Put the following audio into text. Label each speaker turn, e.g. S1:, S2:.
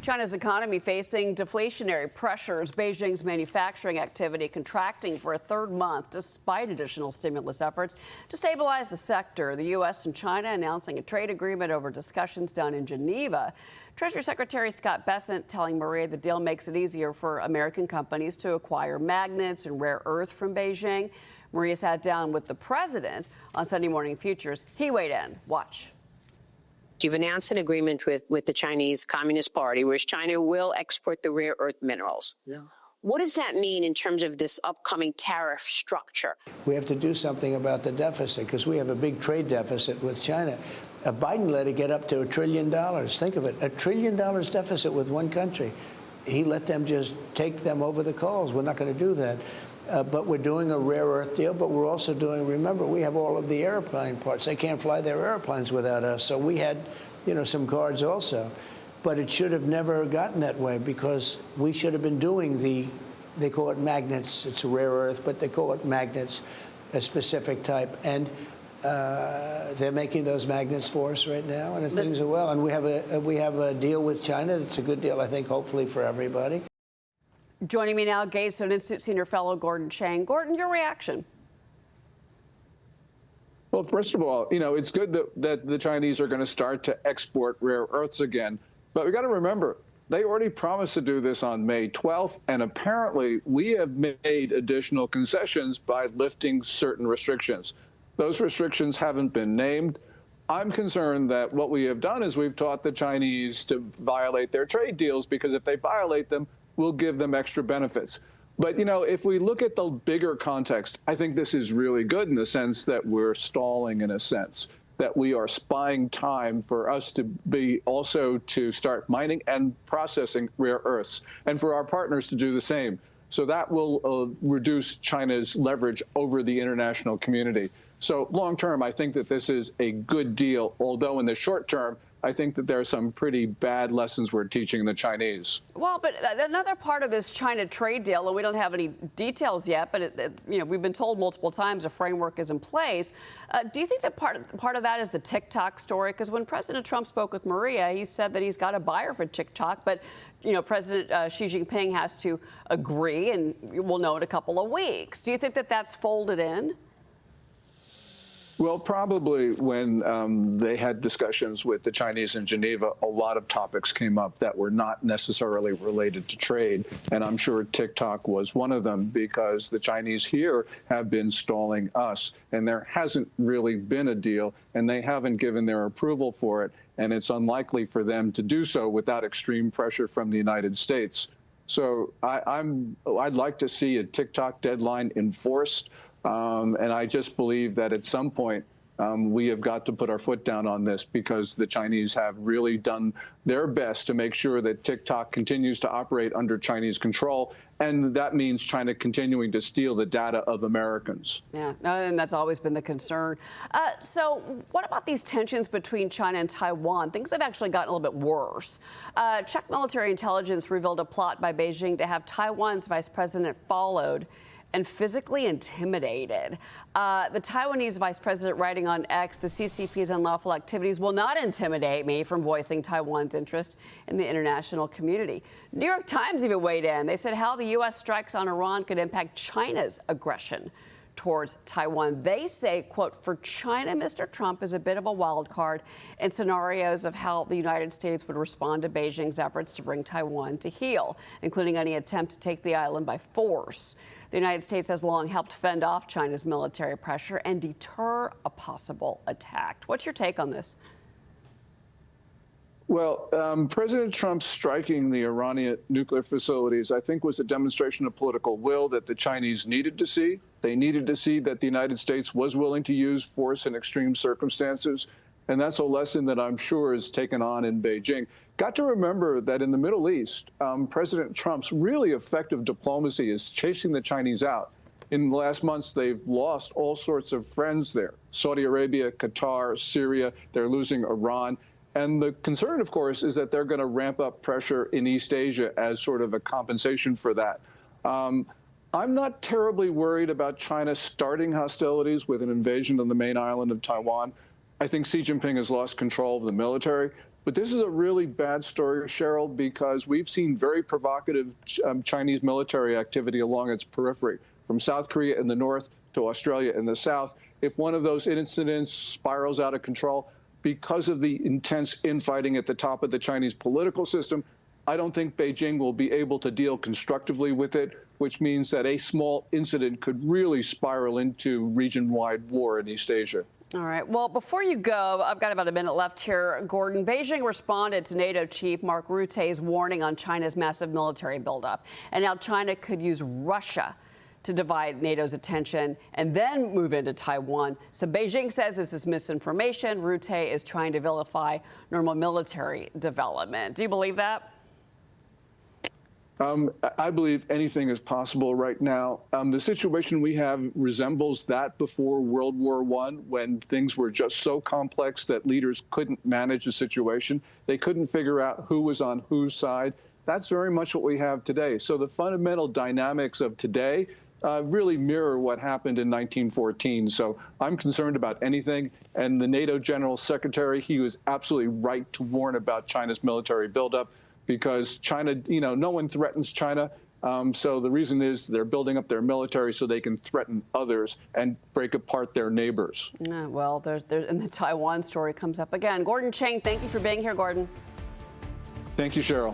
S1: China's economy facing deflationary pressures. Beijing's manufacturing activity contracting for a third month despite additional stimulus efforts to stabilize the sector. The U.S. and China announcing a trade agreement over discussions done in Geneva. Treasury Secretary Scott Bessent telling Maria the deal makes it easier for American companies to acquire magnets and rare earth from Beijing. Maria sat down with the president on Sunday Morning Futures. He weighed in. Watch.
S2: You've announced an agreement with the Chinese Communist Party, where China will export the rare earth minerals. Yeah. What does that mean in terms of this upcoming tariff structure?
S3: We have to do something about the deficit because we have a big trade deficit with China. Biden let it get up to $1 trillion. Think of it, $1 trillion deficit with one country. He let them just take them over the coals. We're not going to do that. But we're doing a rare earth deal, but we're also doing, remember, we have all of the airplane parts. They can't fly their airplanes without us. So we had, some cards also. But it should have never gotten that way because we should have been doing they call it magnets. It's a rare earth, but they call it magnets, a specific type. And they're making those magnets for us right now, and things are well. And we have a deal with China. It's a good deal, I think, hopefully for everybody.
S1: Joining me now, Gatestone Institute Senior Fellow Gordon Chang. Gordon, your reaction?
S4: Well, first of all, it's good that the Chinese are going to start to export rare earths again. But we got to remember, they already promised to do this on May 12th. And apparently, we have made additional concessions by lifting certain restrictions. Those restrictions haven't been named. I'm concerned that what we have done is we've taught the Chinese to violate their trade deals, because if they violate them, we'll give them extra benefits. But, if we look at the bigger context, I think this is really good in the sense that we're stalling, in a sense, that we are spying time for us to be also to start mining and processing rare earths, and for our partners to do the same. So that will reduce China's leverage over the international community. So long term, I think that this is a good deal, although in the short term, I think that there are some pretty bad lessons we're teaching the Chinese.
S1: Well, but another part of this China trade deal, and we don't have any details yet, but we've been told multiple times a framework is in place. Do you think that part of that is the TikTok story? Because when President Trump spoke with Maria, he said that he's got a buyer for TikTok, but President Xi Jinping has to agree, and we'll know in a couple of weeks. Do you think that that's folded in?
S4: Well, probably when they had discussions with the Chinese in Geneva, a lot of topics came up that were not necessarily related to trade. And I'm sure TikTok was one of them, because the Chinese here have been stalling us. And there hasn't really been a deal, and they haven't given their approval for it. And it's unlikely for them to do so without extreme pressure from the United States. So I'd like to see a TikTok deadline enforced. And I just believe that at some point we have got to put our foot down on this, because the Chinese have really done their best to make sure that TikTok continues to operate under Chinese control. And that means China continuing to steal the data of Americans.
S1: Yeah, and that's always been the concern. So what about these tensions between China and Taiwan? Things have actually gotten a little bit worse. Czech military intelligence revealed a plot by Beijing to have Taiwan's vice president followed and physically intimidated. The Taiwanese vice president writing on X, the CCP's unlawful activities will not intimidate me from voicing Taiwan's interest in the international community. New York Times even weighed in. They said how the U.S. strikes on Iran could impact China's aggression towards Taiwan. They say, quote, for China, Mr. Trump is a bit of a wild card in scenarios of how the United States would respond to Beijing's efforts to bring Taiwan to heel, including any attempt to take the island by force. The United States has long helped fend off China's military pressure and deter a possible attack. What's your take on this?
S4: Well, President Trump striking the Iranian nuclear facilities, I think, was a demonstration of political will that the Chinese needed to see. They needed to see that the United States was willing to use force in extreme circumstances. And that's a lesson that I'm sure is taken on in Beijing. Got to remember that in the Middle East, President Trump's really effective diplomacy is chasing the Chinese out. In the last months, they've lost all sorts of friends there. Saudi Arabia, Qatar, Syria, they're losing Iran. And the concern, of course, is that they're going to ramp up pressure in East Asia as sort of a compensation for that. I'm not terribly worried about China starting hostilities with an invasion of the main island of Taiwan. I think Xi Jinping has lost control of the military. But this is a really bad story, Cheryl, because we've seen very provocative Chinese military activity along its periphery, from South Korea in the north to Australia in the south. If one of those incidents spirals out of control because of the intense infighting at the top of the Chinese political system, I don't think Beijing will be able to deal constructively with it, which means that a small incident could really spiral into region-wide war in East Asia.
S1: All right. Well, before you go, I've got about a minute left here. Gordon, Beijing responded to NATO chief Mark Rutte's warning on China's massive military buildup. And now China could use Russia to divide NATO's attention and then move into Taiwan. So Beijing says this is misinformation. Rutte is trying to vilify normal military development. Do you believe that?
S4: I believe anything is possible right now. The situation we have resembles that before World War I, when things were just so complex that leaders couldn't manage the situation. They couldn't figure out who was on whose side. That's very much what we have today. So the fundamental dynamics of today really mirror what happened in 1914. So I'm concerned about anything. And the NATO General Secretary, he was absolutely right to warn about China's military buildup, because China, no one threatens China. So the reason is they're building up their military so they can threaten others and break apart their neighbors.
S1: Yeah, well, and the Taiwan story comes up again. Gordon Chang, thank you for being here, Gordon.
S4: Thank you, Cheryl.